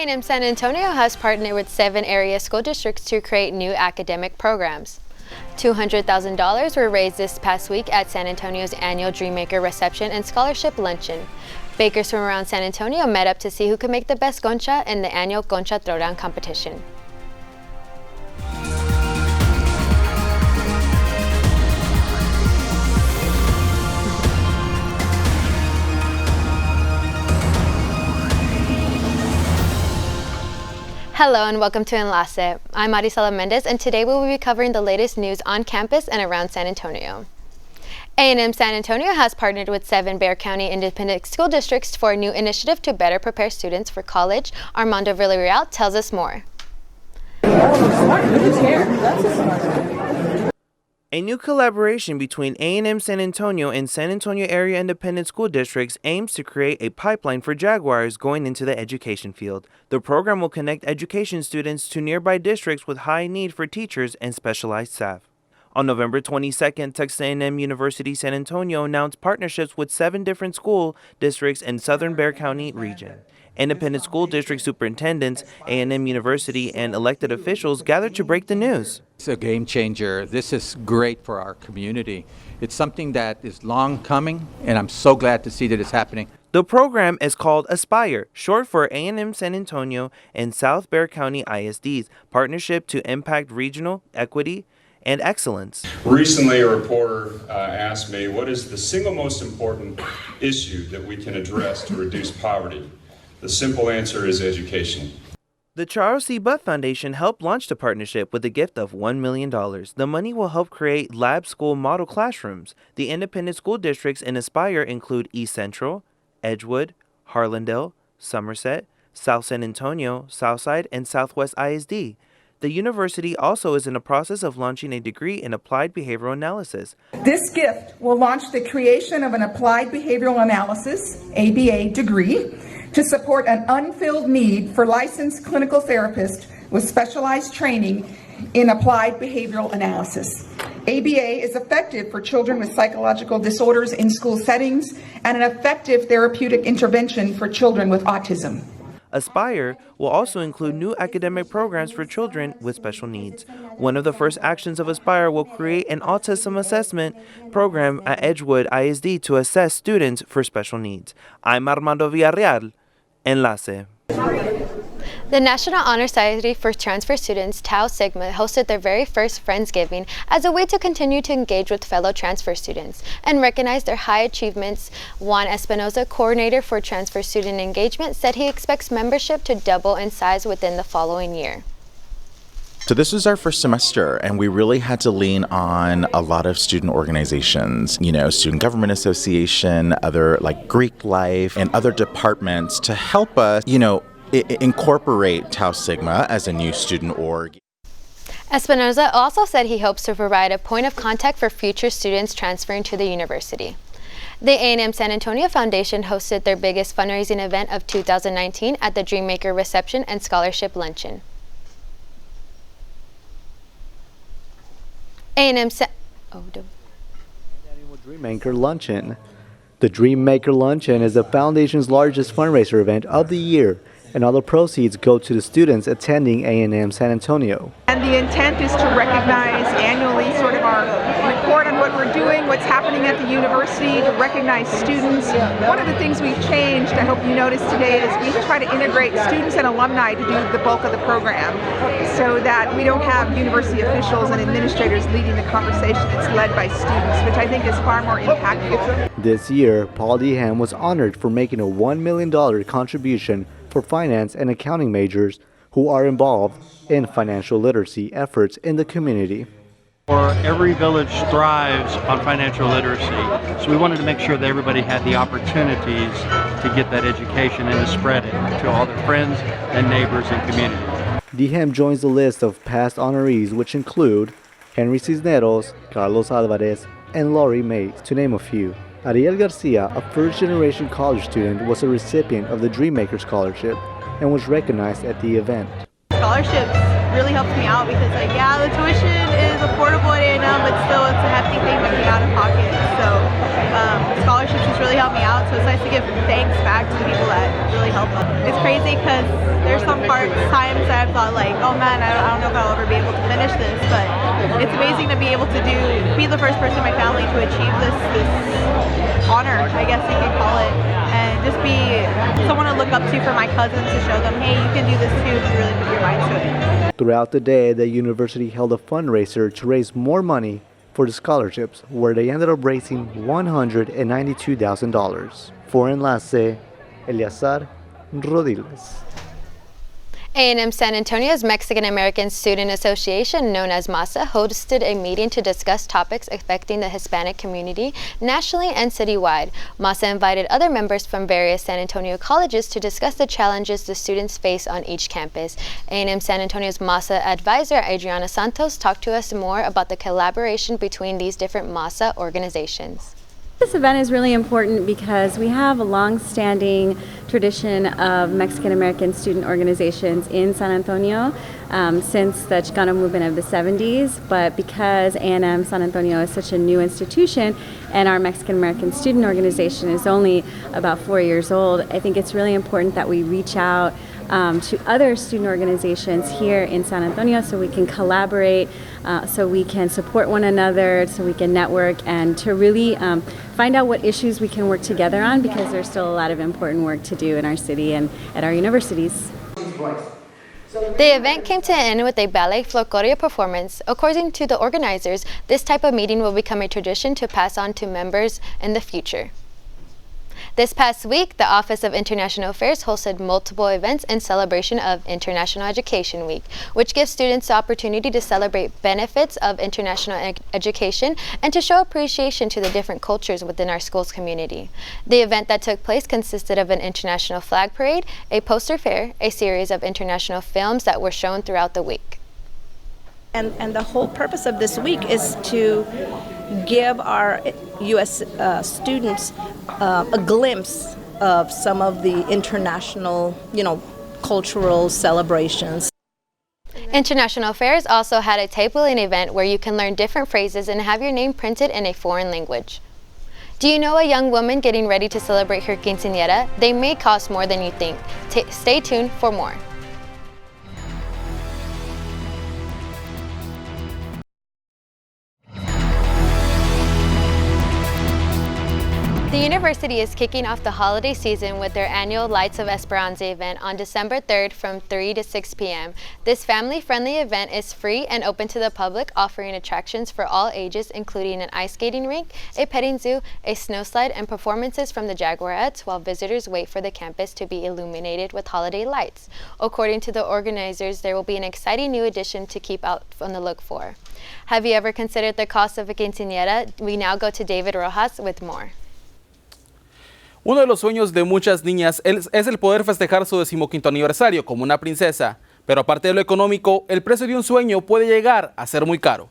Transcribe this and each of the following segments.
A&M San Antonio has partnered with 7 area school districts to create new academic programs. $200,000 were raised this past week at San Antonio's annual Dreammaker Reception and Scholarship Luncheon. Bakers from around San Antonio met up to see who could make the best concha in the annual Concha Throwdown competition. Hello and welcome to Enlace. I'm Aricela Mendez, and today we will be covering the latest news on campus and around San Antonio. A&M San Antonio has partnered with 7 Bexar County independent school districts for a new initiative to better prepare students for college. Armando Villarreal tells us more. A new collaboration between A&M San Antonio and San Antonio area independent school districts aims to create a pipeline for Jaguars going into the education field. The program will connect education students to nearby districts with high need for teachers and specialized staff. On November 22nd, Texas A&M University-San Antonio announced partnerships with 7 different school districts in southern Bexar County region. Independent school district superintendents, A&M University, and elected officials gathered to break the news. It's a game changer. This is great for our community. It's something that is long coming, and I'm so glad to see that it's happening. The program is called Aspire, short for A&M San Antonio and South Bexar County ISD's Partnership to Impact Regional Equity and Excellence. Recently, a reporter asked me, what is the single most important issue that we can address to reduce poverty? The simple answer is education. The Charles C. Butt Foundation helped launch the partnership with a gift of $1 million. The money will help create lab school model classrooms. The independent school districts in Aspire include East Central, Edgewood, Harlandale, Somerset, South San Antonio, Southside, and Southwest ISD. The university also is in the process of launching a degree in applied behavioral analysis. This gift will launch the creation of an applied behavioral analysis, ABA, degree to support an unfilled need for licensed clinical therapists with specialized training in applied behavioral analysis. ABA is effective for children with psychological disorders in school settings and an effective therapeutic intervention for children with autism. Aspire will also include new academic programs for children with special needs. One of the first actions of Aspire will create an autism assessment program at Edgewood ISD to assess students for special needs. I'm Armando Villarreal, Enlace. The National Honor Society for Transfer Students, Tau Sigma, hosted their very first Friendsgiving as a way to continue to engage with fellow transfer students and recognize their high achievements. Juan Espinoza, coordinator for transfer student engagement, said he expects membership to double in size within the following year. So this was our first semester, and we really had to lean on a lot of student organizations, Student Government Association, other like Greek Life, and other departments to help us, incorporate Tau Sigma as a new student org. Espinoza also said he hopes to provide a point of contact for future students transferring to the university. The A&M San Antonio Foundation hosted their biggest fundraising event of 2019 at the Dreammaker Reception and Scholarship Luncheon. Annual Dreammaker Luncheon. The Dreammaker Luncheon is the Foundation's largest fundraiser event of the year, and all the proceeds go to the students attending A&M San Antonio. And the intent is to recognize annually sort of our report on what we're doing, what's happening at the university, to recognize students. One of the things we've changed, I hope you noticed today, is we try to integrate students and alumni to do the bulk of the program so that we don't have university officials and administrators leading the conversation. It's led by students, which I think is far more impactful. This year, Paul Deham was honored for making a $1 million contribution for finance and accounting majors who are involved in financial literacy efforts in the community. Every village thrives on financial literacy, so we wanted to make sure that everybody had the opportunities to get that education and to spread it to all their friends and neighbors and community. Deham joins the list of past honorees, which include Henry Cisneros, Carlos Alvarez, and Laurie Mays, to name a few. Ariel Garcia, a first-generation college student, was a recipient of the Dreammaker Scholarship and was recognized at the event. Scholarships really helps me out because, the tuition is affordable at A&M, but still it's a hefty thing to pay out of pocket. So scholarships just really helped me out, so it's nice to give thanks back to the people that really help us. It's crazy because there's some times that I've thought like, oh man, I don't know if I'll ever be able to finish this, but it's amazing to be able to be the first person in my family to achieve this honor, I guess you could call it, and just be someone to look up to for my cousins to show them, hey, you can do this too if you really put your mind to it. Throughout the day, the university held a fundraiser to raise more money for the scholarships, where they ended up raising $192,000. For Enlace, Eleazar, Rodiles. A&M San Antonio's Mexican-American Student Association, known as MASA, hosted a meeting to discuss topics affecting the Hispanic community nationally and citywide. MASA invited other members from various San Antonio colleges to discuss the challenges the students face on each campus. A&M San Antonio's MASA advisor, Adriana Santos, talked to us more about the collaboration between these different MASA organizations. This event is really important because we have a long-standing tradition of Mexican-American student organizations in San Antonio since the Chicano movement of the 70s, but because A&M San Antonio is such a new institution and our Mexican-American student organization is only about 4 years old, I think it's really important that we reach out to other student organizations here in San Antonio so we can collaborate, so we can support one another, so we can network, and to really find out what issues we can work together on, because there's still a lot of important work to do in our city and at our universities. The event came to an end with a ballet folklore performance. According to the organizers, this type of meeting will become a tradition to pass on to members in the future. This past week, the Office of International Affairs hosted multiple events in celebration of International Education Week, which gives students the opportunity to celebrate benefits of international education and to show appreciation to the different cultures within our school's community. The event that took place consisted of an international flag parade, a poster fair, a series of international films that were shown throughout the week. And the whole purpose of this week is to give our U.S. Students a glimpse of some of the international, cultural celebrations. International Affairs also had a tabling event where you can learn different phrases and have your name printed in a foreign language. Do you know a young woman getting ready to celebrate her quinceañera? They may cost more than you think. Stay tuned for more. The university is kicking off the holiday season with their annual Lights of Esperanza event on December 3rd from 3 to 6 p.m. This family-friendly event is free and open to the public, offering attractions for all ages, including an ice skating rink, a petting zoo, a snowslide, and performances from the Jaguarettes, while visitors wait for the campus to be illuminated with holiday lights. According to the organizers, there will be an exciting new addition to keep out on the look for. Have you ever considered the cost of a quinceañera? We now go to David Rojas with more. Uno de los sueños de muchas niñas es el poder festejar su 15º aniversario como una princesa, pero aparte de lo económico, el precio de un sueño puede llegar a ser muy caro.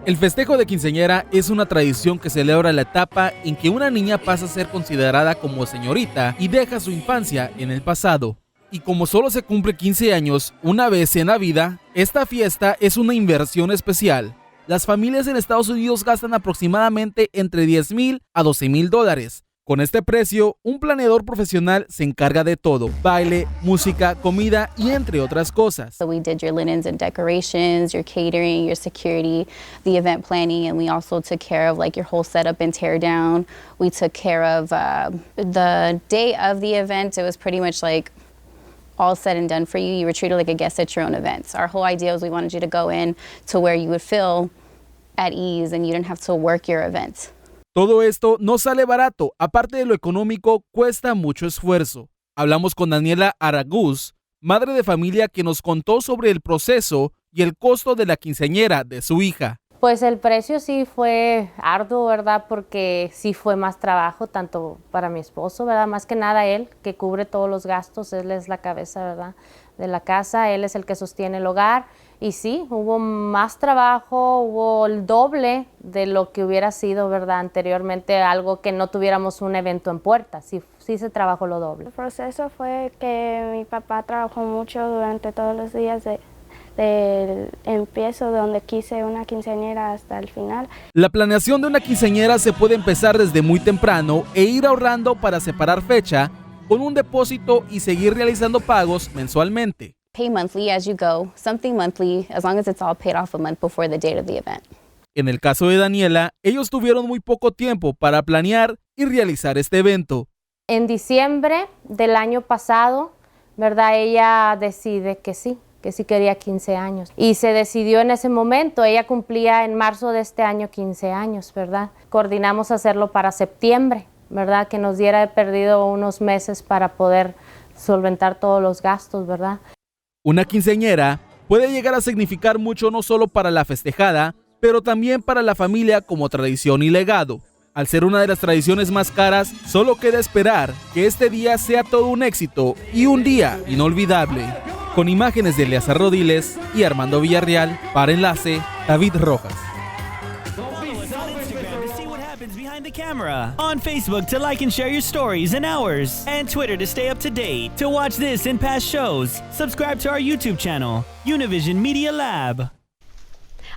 El festejo de quinceañera es una tradición que celebra la etapa en que una niña pasa a ser considerada como señorita y deja su infancia en el pasado. Y como solo se cumple 15 años una vez en la vida, esta fiesta es una inversión especial. Las familias en Estados Unidos gastan aproximadamente entre $10,000 a $12,000. Con este precio, un planeador profesional se encarga de todo: baile, música, comida y entre otras cosas. So we did your linens and decorations, your catering, your security, the event planning, and we also took care of like your whole setup and tear down. We took care of the day of the event. It was pretty much like all said and done for you. You were treated like a guest at your own events. Our whole idea was we wanted you to go in to where you would feel at ease and you didn't have to work your events. Todo esto no sale barato. Aparte de lo económico, cuesta mucho esfuerzo. Hablamos con Daniela Araguz, madre de familia, que nos contó sobre el proceso y el costo de la quinceañera de su hija. Pues el precio sí fue arduo, ¿verdad? Porque sí fue más trabajo, tanto para mi esposo, ¿verdad? Más que nada él, que cubre todos los gastos, él es la cabeza, ¿verdad? De la casa, él es el que sostiene el hogar. Y sí, hubo más trabajo, hubo el doble de lo que hubiera sido, ¿verdad? Anteriormente, algo que no tuviéramos un evento en puerta, sí se trabajó lo doble. El proceso fue que mi papá trabajó mucho durante todos los días del empiezo donde quise una quinceañera hasta el final. La planeación de una quinceañera se puede empezar desde muy temprano e ir ahorrando para separar fecha con un depósito y seguir realizando pagos mensualmente. Pay monthly as you go, something monthly, as long as it's all paid off a month before the date of the event. En el caso de Daniela, ellos tuvieron muy poco tiempo para planear y realizar este evento. En diciembre del año pasado, ¿verdad? Ella decide que sí quería 15 años. Y se decidió en ese momento, ella cumplía en marzo de este año 15 años, ¿verdad? Coordinamos hacerlo para septiembre, ¿verdad? Que nos diera perdido unos meses para poder solventar todos los gastos, ¿verdad? Una quinceañera puede llegar a significar mucho no solo para la festejada, pero también para la familia como tradición y legado. Al ser una de las tradiciones más caras, solo queda esperar que este día sea todo un éxito y un día inolvidable. Con imágenes de Eleazar Rodiles y Armando Villarreal, para Enlace, David Rojas. Behind the camera, on Facebook to like and share your stories and ours, and Twitter to stay up to date. To watch this and past shows, subscribe to our YouTube channel, Univision Media Lab.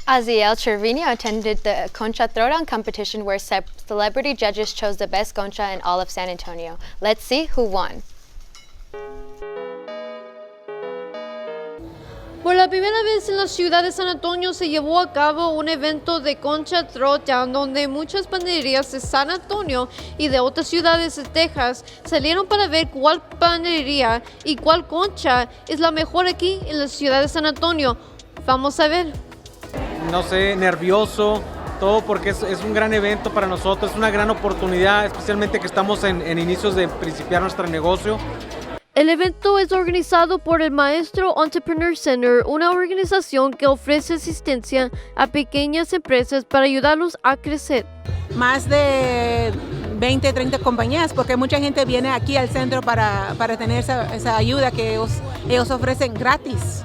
Oziel Treviño attended the Concha Throwdown competition where celebrity judges chose the best concha in all of San Antonio. Let's see who won. Por la primera vez en la ciudad de San Antonio se llevó a cabo un evento de Concha Throwdown donde muchas panaderías de San Antonio y de otras ciudades de Texas salieron para ver cuál panadería y cuál concha es la mejor aquí en la ciudad de San Antonio. Vamos a ver. No sé, nervioso, todo porque es un gran evento para nosotros, es una gran oportunidad, especialmente que estamos en inicios de principiar nuestro negocio. El evento es organizado por el Maestro Entrepreneur Center, una organización que ofrece asistencia a pequeñas empresas para ayudarlos a crecer. Más de 20, 30 compañías, porque mucha gente viene aquí al centro para tener esa ayuda que ellos ofrecen gratis.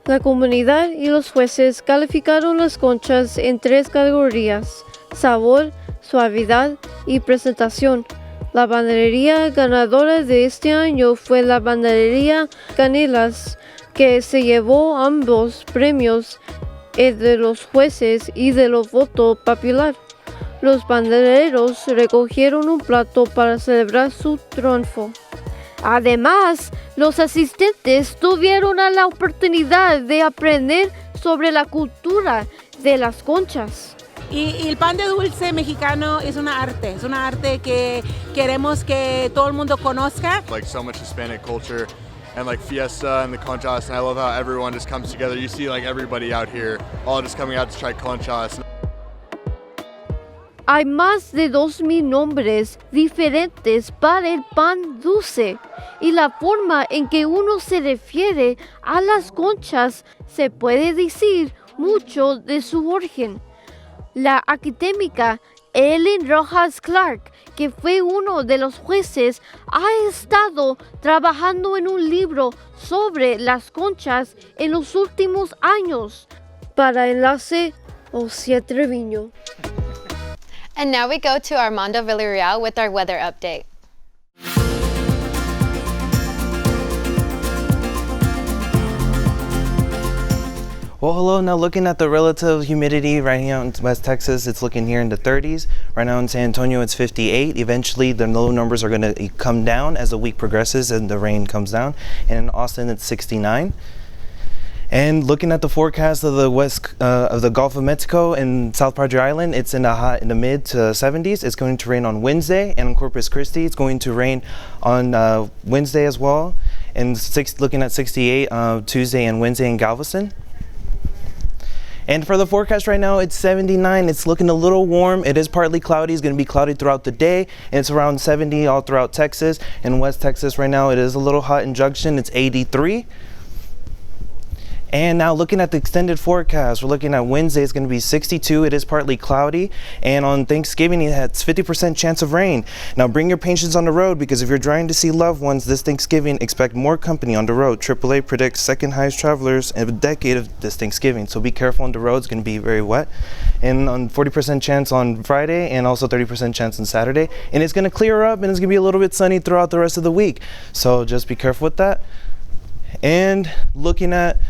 La comunidad y los jueces calificaron las conchas en 3 categorías: sabor, suavidad y presentación. La panadería ganadora de este año fue la panadería Canelas, que se llevó ambos premios, el de los jueces y de los votos popular. Los panaderos recogieron un plato para celebrar su triunfo. Además, los asistentes tuvieron la oportunidad de aprender sobre la cultura de las conchas. Y el pan de dulce mexicano es una arte que queremos que todo el mundo conozca. Like so much Hispanic culture and like fiesta and the conchas, and I love how everyone just comes together. You see like everybody out here all just coming out to try conchas. Hay más de 2,000 nombres diferentes para el pan dulce y la forma en que uno se refiere a las conchas se puede decir mucho de su origen. La académica Ellen Rojas Clark, que fue uno de los jueces, ha estado trabajando en un libro sobre las conchas en los últimos años. Para Enlace, Oziel Treviño. And now we go to Armando Villarreal with our weather update. Well, hello. Now looking at the relative humidity right here in West Texas, it's looking here in the 30s. Right now in San Antonio, it's 58. Eventually, the low numbers are going to come down as the week progresses and the rain comes down. And in Austin, it's 69. And looking at the forecast of the of the Gulf of Mexico and South Padre Island, it's in the mid to 70s. It's going to rain on Wednesday, and in Corpus Christi, it's going to rain on Wednesday as well. And looking at 68 Tuesday and Wednesday in Galveston. And for the forecast right now, it's 79. It's looking a little warm. It is partly cloudy. It's going to be cloudy throughout the day. And it's around 70 all throughout Texas. In West Texas right now, it is a little hot in Junction. It's 83. And now looking at the extended forecast, we're looking at Wednesday, it's going to be 62. It is partly cloudy. And on Thanksgiving, it has 50% chance of rain. Now bring your patients on the road, because if you're trying to see loved ones this Thanksgiving, expect more company on the road. AAA predicts second highest travelers in a decade of this Thanksgiving. So be careful on the road. It's going to be very wet. And on 40% chance on Friday, and also 30% chance on Saturday. And it's going to clear up, and it's going to be a little bit sunny throughout the rest of the week. So just be careful with that. And looking at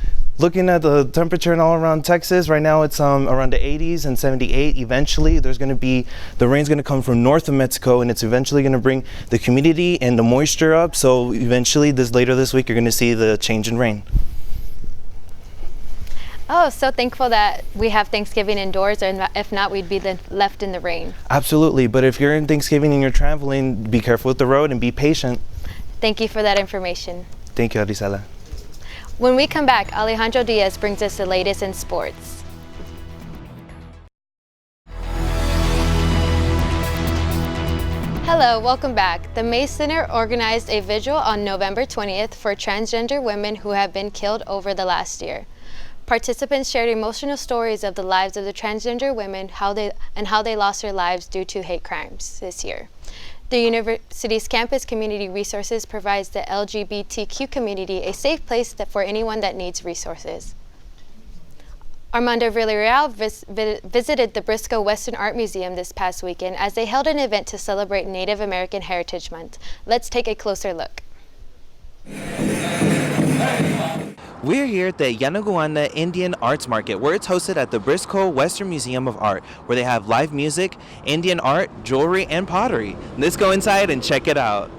Looking at the temperature and all around Texas, right now it's around the 80s and 78. Eventually, the rain's going to come from north of Mexico, and it's eventually going to bring the humidity and the moisture up. So eventually, later this week, you're going to see the change in rain. Oh, so thankful that we have Thanksgiving indoors, or if not, we'd be left in the rain. Absolutely, but if you're in Thanksgiving and you're traveling, be careful with the road and be patient. Thank you for that information. Thank you, Aricela. When we come back, Alejandro Diaz brings us the latest in sports. Hello, welcome back. The May Center organized a vigil on November 20th for transgender women who have been killed over the last year. Participants shared emotional stories of the lives of the transgender women, how they lost their lives due to hate crimes this year. The university's campus community resources provides the LGBTQ community a safe place for anyone that needs resources. Armando Villarreal visited the Briscoe Western Art Museum this past weekend as they held an event to celebrate Native American Heritage Month. Let's take a closer look. We're here at the Yanaguana Indian Arts Market, where it's hosted at the Briscoe Western Museum of Art, where they have live music, Indian art, jewelry, and pottery. Let's go inside and check it out.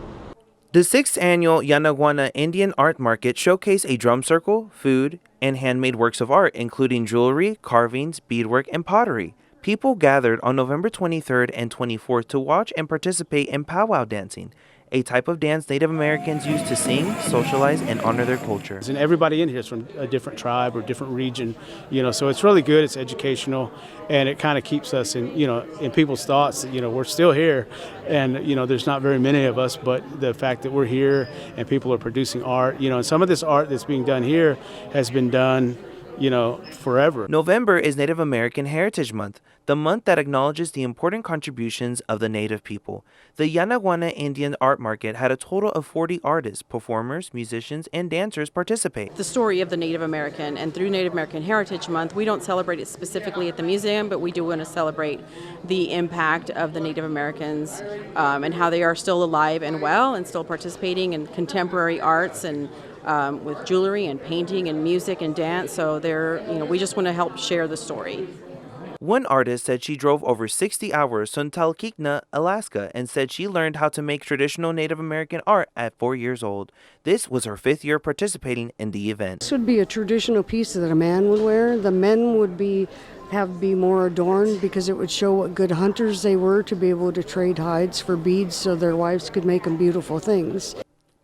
The 6th annual Yanaguana Indian Art Market showcased a drum circle, food, and handmade works of art, including jewelry, carvings, beadwork, and pottery. People gathered on November 23rd and 24th to watch and participate in powwow dancing, a type of dance Native Americans use to sing, socialize, and honor their culture. And everybody in here is from a different tribe or different region, so it's really good, it's educational, and it kind of keeps us in people's thoughts that, we're still here, and, there's not very many of us, but the fact that we're here and people are producing art, and some of this art that's being done here has been done, forever. November is Native American Heritage Month, the month that acknowledges the important contributions of the Native people. The Yanaguana Indian Art Market had a total of 40 artists, performers, musicians, and dancers participate. The story of the Native American, and through Native American Heritage Month, we don't celebrate it specifically at the museum, but we do want to celebrate the impact of the Native Americans and how they are still alive and well and still participating in contemporary arts and with jewelry and painting and music and dance. So we just want to help share the story. One artist said she drove over 60 hours to Talkeetna, Alaska, and said she learned how to make traditional Native American art at 4 years old. This was her 5th year participating in the event. This would be a traditional piece that a man would wear. The men would be more adorned because it would show what good hunters they were to be able to trade hides for beads so their wives could make them beautiful things.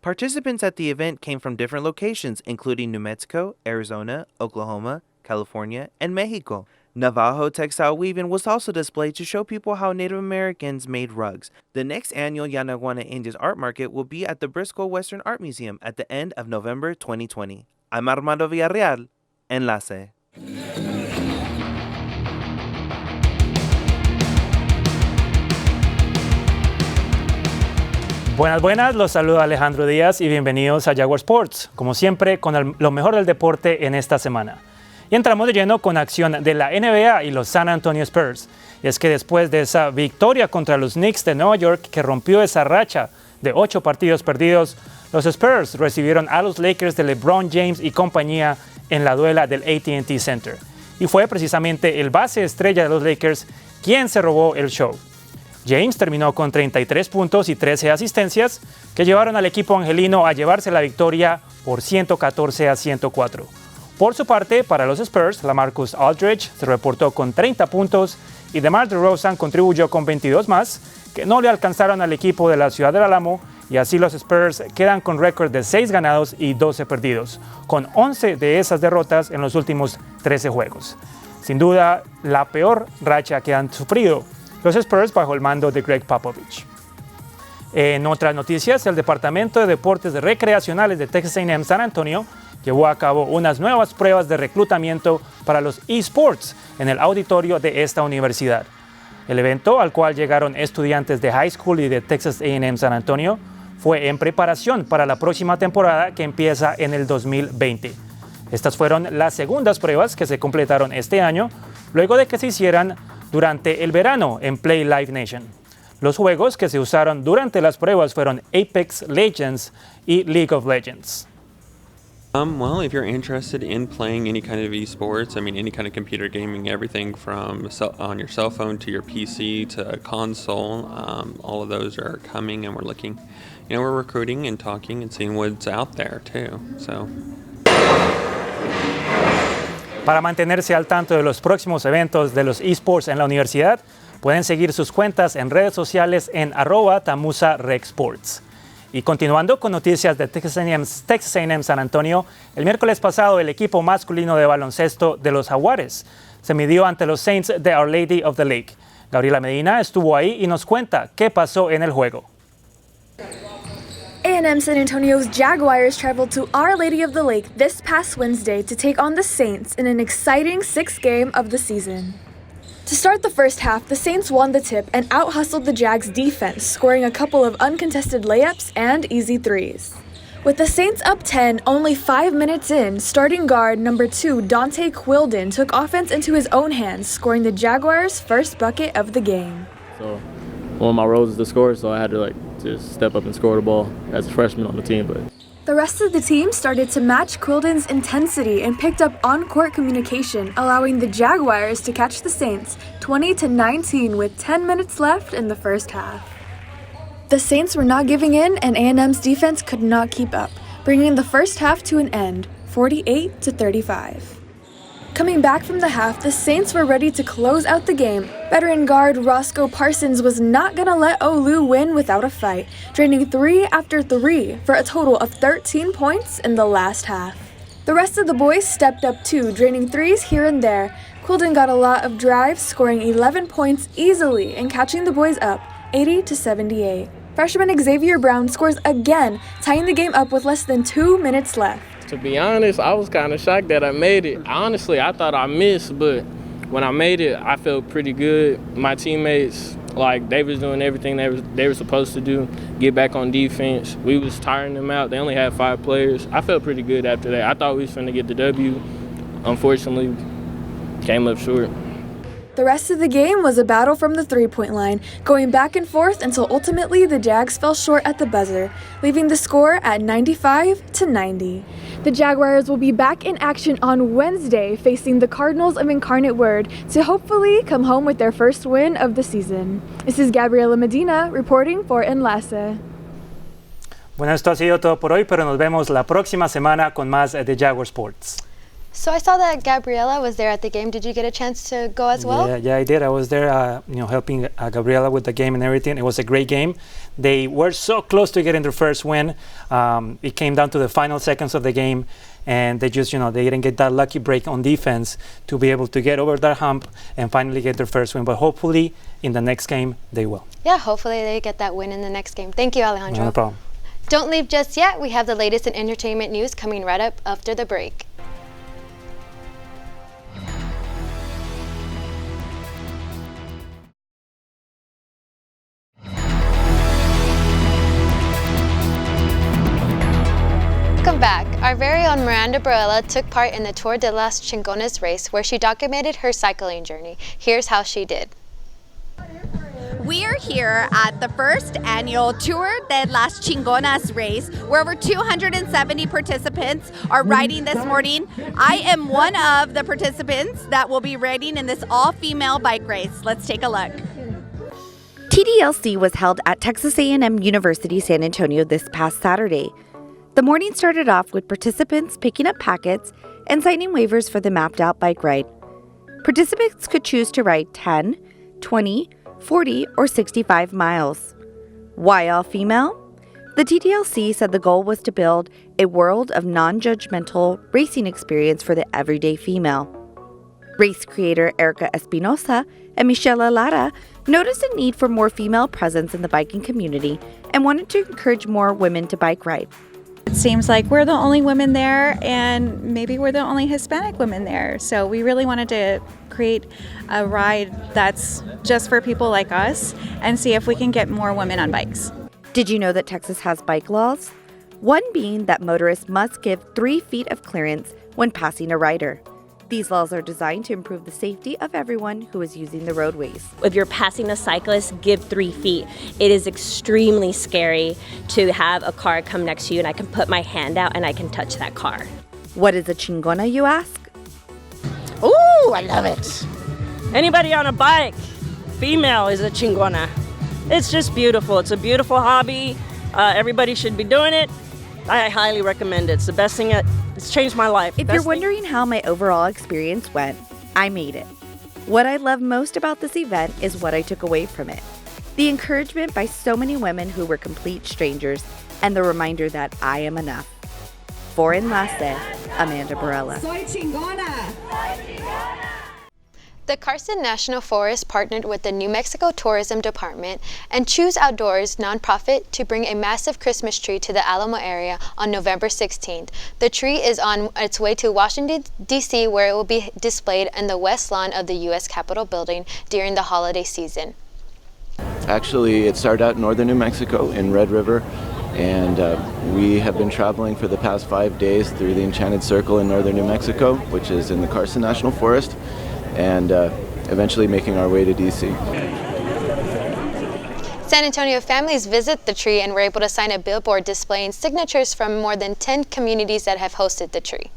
Participants at the event came from different locations, including New Mexico, Arizona, Oklahoma, California, and Mexico. Navajo textile weaving was also displayed to show people how Native Americans made rugs. The next annual Yanaguana Indian Art Market will be at the Briscoe Western Art Museum at the end of November 2020. I'm Armando Villarreal, Enlace. Buenas, los saluda Alejandro Díaz y bienvenidos a Jaguar Sports, como siempre con lo mejor del deporte en esta semana. Y entramos de lleno con acción de la NBA y los San Antonio Spurs. Y es que después de esa victoria contra los Knicks de Nueva York que rompió esa racha de 8 partidos perdidos, los Spurs recibieron a los Lakers de LeBron James y compañía en la duela del AT&T Center. Y fue precisamente el base estrella de los Lakers quien se robó el show. James terminó con 33 puntos y 13 asistencias que llevaron al equipo angelino a llevarse la victoria por 114-104. Por su parte, para los Spurs, LaMarcus Aldridge se reportó con 30 puntos y DeMar DeRozan contribuyó con 22 más, que no le alcanzaron al equipo de la Ciudad del Álamo, y así los Spurs quedan con récord de 6 ganados y 12 perdidos, con 11 de esas derrotas en los últimos 13 juegos. Sin duda, la peor racha que han sufrido los Spurs bajo el mando de Greg Popovich. En otras noticias, el Departamento de Deportes Recreacionales de Texas A&M San Antonio llevó a cabo unas nuevas pruebas de reclutamiento para los eSports en el auditorio de esta universidad. El evento, al cual llegaron estudiantes de high school y de Texas A&M San Antonio, fue en preparación para la próxima temporada que empieza en el 2020. Estas fueron las segundas pruebas que se completaron este año, luego de que se hicieran durante el verano en Play Live Nation. Los juegos que se usaron durante las pruebas fueron Apex Legends y League of Legends. Well, if you're interested in playing any kind of esports, I mean, any kind of computer gaming, everything from on your cell phone to your PC to a console, all of those are coming, and we're looking, we're recruiting and talking and seeing what's out there too. So. Para mantenerse al tanto de los próximos eventos de los esports en la universidad, pueden seguir sus cuentas en redes sociales en @TamusaRecSports. Y continuando con noticias de Texas A&M San Antonio, el miércoles pasado el equipo masculino de baloncesto de los Jaguares se midió ante los Saints de Our Lady of the Lake. Gabriela Medina estuvo ahí y nos cuenta qué pasó en el juego. A&M San Antonio's Jaguars traveled to Our Lady of the Lake this past Wednesday to take on the Saints in an exciting sixth game of the season. To start the first half, the Saints won the tip and out-hustled the Jags' defense, scoring a couple of uncontested layups and easy threes. With the Saints up 10, only 5 minutes in, starting guard number 2 Dante Quilden took offense into his own hands, scoring the Jaguars' first bucket of the game. So one of my roles is to score, so I had to just step up and score the ball as a freshman on the team. But the rest of the team started to match Quilden's intensity and picked up on-court communication, allowing the Jaguars to catch the Saints 20-19 with 10 minutes left in the first half. The Saints were not giving in, and A&M's defense could not keep up, bringing the first half to an end, 48-35. Coming back from the half, the Saints were ready to close out the game. Veteran guard Roscoe Parsons was not going to let Olu win without a fight, draining 3 after 3 for a total of 13 points in the last half. The rest of the boys stepped up too, draining threes here and there. Quilden got a lot of drives, scoring 11 points easily and catching the boys up 80-78. Freshman Xavier Brown scores again, tying the game up with less than 2 minutes left. to be honest, I was kind of shocked that I made it. Honestly, I thought I missed, but when I made it, I felt pretty good. My teammates, they was doing everything they were supposed to do, get back on defense. We was tiring them out. They only had 5 players. I felt pretty good after that. I thought we was finna get the W. Unfortunately, came up short. The rest of the game was a battle from the three-point line, going back and forth until ultimately the Jags fell short at the buzzer, leaving the score at 95-90. The Jaguars will be back in action on Wednesday, facing the Cardinals of Incarnate Word to hopefully come home with their first win of the season. This is Gabriela Medina reporting for Enlace. Bueno, esto ha sido todo por hoy, pero nos vemos la próxima semana con más de Jaguar Sports. So I saw that Gabriela was there at the game. Did you get a chance to go as well? Yeah, I did. I was there, helping Gabriela with the game and everything. It was a great game. They were so close to getting their first win. It came down to the final seconds of the game, and they just, they didn't get that lucky break on defense to be able to get over that hump and finally get their first win. But hopefully, in the next game, they will. Yeah, hopefully they get that win in the next game. Thank you, Alejandro. No problem. Don't leave just yet. We have the latest in entertainment news coming right up after the break. Welcome back. Our very own Barela took part in the Tour de las Chingonas race where she documented her cycling journey. Here's how she did. We are here at the first annual Tour de las Chingonas race, where over 270 participants are riding this morning. I am one of the participants that will be riding in this all-female bike race. Let's take a look. TDLC was held at Texas A&M University-San Antonio this past Saturday. The morning started off with participants picking up packets and signing waivers for the mapped-out bike ride. Participants could choose to ride 10, 20, 40, or 65 miles. Why all female? The TDLC said the goal was to build a world of non-judgmental racing experience for the everyday female. Race creator Erica Espinosa and Michelle Lara noticed a need for more female presence in the biking community and wanted to encourage more women to bike ride. It seems like we're the only women there, and maybe we're the only Hispanic women there. So we really wanted to create a ride that's just for people like us and see if we can get more women on bikes. Did you know that Texas has bike laws? One being that motorists must give 3 feet of clearance when passing a rider. These laws are designed to improve the safety of everyone who is using the roadways. If you're passing a cyclist, give 3 feet. It is extremely scary to have a car come next to you and I can put my hand out and I can touch that car. What is a chingona, you ask? Ooh, I love it. Anybody on a bike, female is a chingona. It's just beautiful. It's a beautiful hobby. Everybody should be doing it. I highly recommend it. It's the best thing. It's changed my life. If you're wondering how my overall experience went, I made it. What I love most about this event is what I took away from it. The encouragement by so many women who were complete strangers and the reminder that I am enough. For Enlace, Amanda Barela. Soy chingona. The Carson National Forest partnered with the New Mexico Tourism Department and Choose Outdoors nonprofit to bring a massive Christmas tree to the Alamo area on November 16th. The tree is on its way to Washington, D.C., where it will be displayed in the west lawn of the U.S. Capitol building during the holiday season. Actually, it started out in northern New Mexico in Red River, and we have been traveling for the past 5 days through the Enchanted Circle in northern New Mexico, which is in the Carson National Forest, and eventually making our way to DC. San Antonio families visit the tree and were able to sign a billboard displaying signatures from more than 10 communities that have hosted the tree.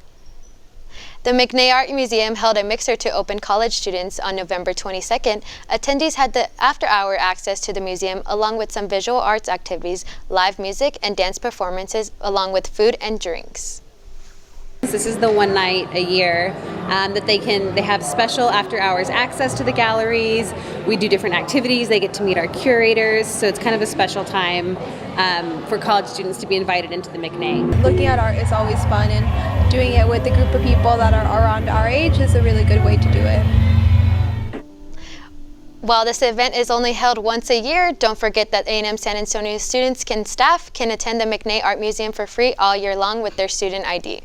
The McNay Art Museum held a mixer to open college students on November 22nd. Attendees had the after-hour access to the museum along with some visual arts activities, live music, and dance performances, along with food and drinks. This is the one night a year that they have special after hours access to the galleries. We do different activities. They get to meet our curators. So it's kind of a special time for college students to be invited into the McNay. Looking at art is always fun, and doing it with a group of people that are around our age is a really good way to do it. While this event is only held once a year, don't forget that A&M San Antonio students and staff can attend the McNay Art Museum for free all year long with their student ID.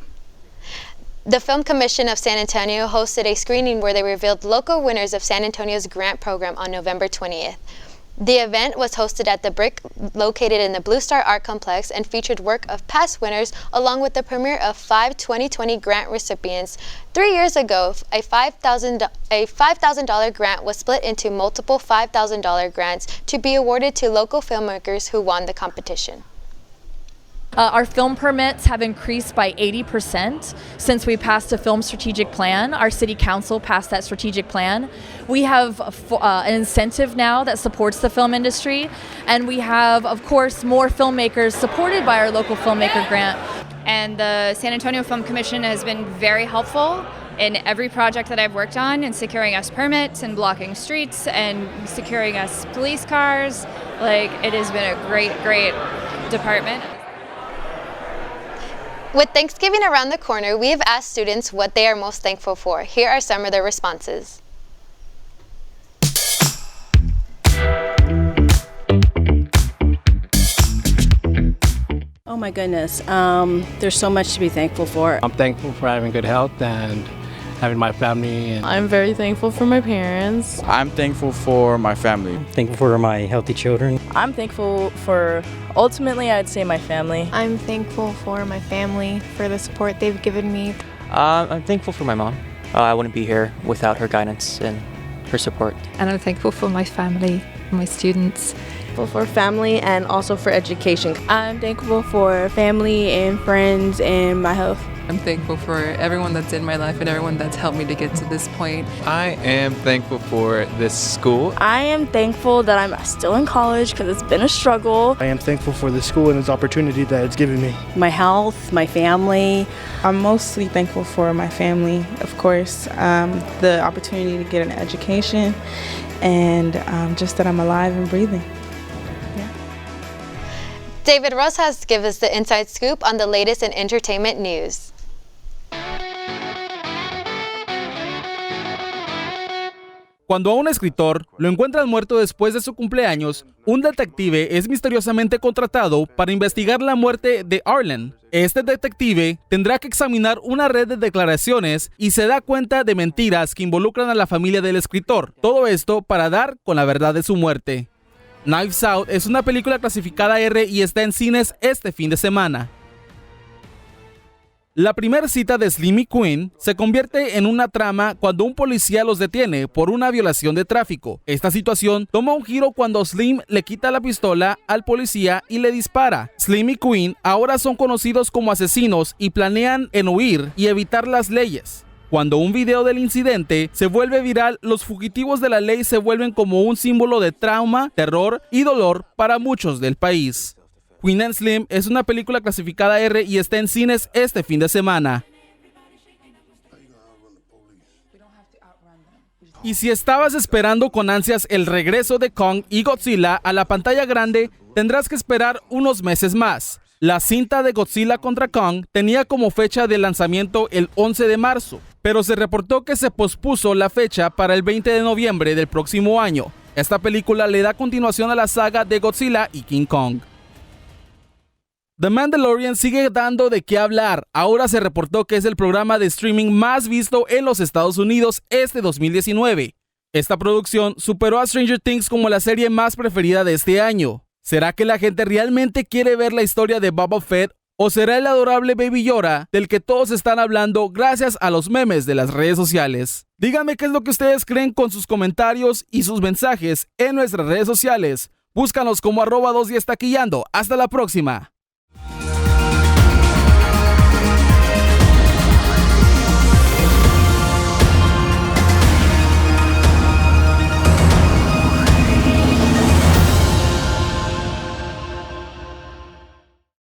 The Film Commission of San Antonio hosted a screening where they revealed local winners of San Antonio's grant program on November 20th. The event was hosted at the Brick located in the Blue Star Art Complex and featured work of past winners along with the premiere of 5 2020 grant recipients. 3 years ago, a $5,000 grant was split into multiple $5,000 grants to be awarded to local filmmakers who won the competition. Our film permits have increased by 80% since we passed a film strategic plan. Our city council passed that strategic plan. We have an incentive now that supports the film industry, and we have, of course, more filmmakers supported by our local filmmaker grant. And the San Antonio Film Commission has been very helpful in every project that I've worked on, in securing us permits and blocking streets and securing us police cars. Like, it has been a great, great department. With Thanksgiving around the corner, we have asked students what they are most thankful for. Here are some of their responses. Oh my goodness, there's so much to be thankful for. I'm thankful for having good health and having my family. I'm very thankful for my parents. I'm thankful for my family. I'm thankful for my healthy children. I'm thankful for, ultimately, I'd say my family. I'm thankful for my family, for the support they've given me. I'm thankful for my mom. I wouldn't be here without her guidance and her support. And I'm thankful for my family, my students. For family and also for education. I'm thankful for family and friends and my health. I'm thankful for everyone that's in my life and everyone that's helped me to get to this point. I am thankful for this school. I am thankful that I'm still in college because it's been a struggle. I am thankful for the school and its opportunity that it's given me. My health, my family. I'm mostly thankful for my family, of course, the opportunity to get an education and just that I'm alive and breathing. David Rojas gives us the inside scoop on the latest in entertainment news. Cuando a un escritor lo encuentran muerto después de su cumpleaños, un detective es misteriosamente contratado para investigar la muerte de Arlen. Este detective tendrá que examinar una red de declaraciones y se da cuenta de mentiras que involucran a la familia del escritor. Todo esto para dar con la verdad de su muerte. Knives Out es una película clasificada R y está en cines este fin de semana. La primera cita de Slim y Queen se convierte en una trama cuando un policía los detiene por una violación de tráfico. Esta situación toma un giro cuando Slim le quita la pistola al policía y le dispara. Slim y Queen ahora son conocidos como asesinos y planean en huir y evitar las leyes. Cuando un video del incidente se vuelve viral, los fugitivos de la ley se vuelven como un símbolo de trauma, terror y dolor para muchos del país. Queen and Slim es una película clasificada R y está en cines este fin de semana. Y si estabas esperando con ansias el regreso de Kong y Godzilla a la pantalla grande, tendrás que esperar unos meses más. La cinta de Godzilla contra Kong tenía como fecha de lanzamiento el 11 de marzo, pero se reportó que se pospuso la fecha para el 20 de noviembre del próximo año. Esta película le da continuación a la saga de Godzilla y King Kong. The Mandalorian sigue dando de qué hablar. Ahora se reportó que es el programa de streaming más visto en los Estados Unidos este 2019. Esta producción superó a Stranger Things como la serie más preferida de este año. ¿Será que la gente realmente quiere ver la historia de Boba Fett o será el adorable Baby Yoda del que todos están hablando gracias a los memes de las redes sociales? Díganme qué es lo que ustedes creen con sus comentarios y sus mensajes en nuestras redes sociales. Búscanos como @210taquillando. Hasta la próxima.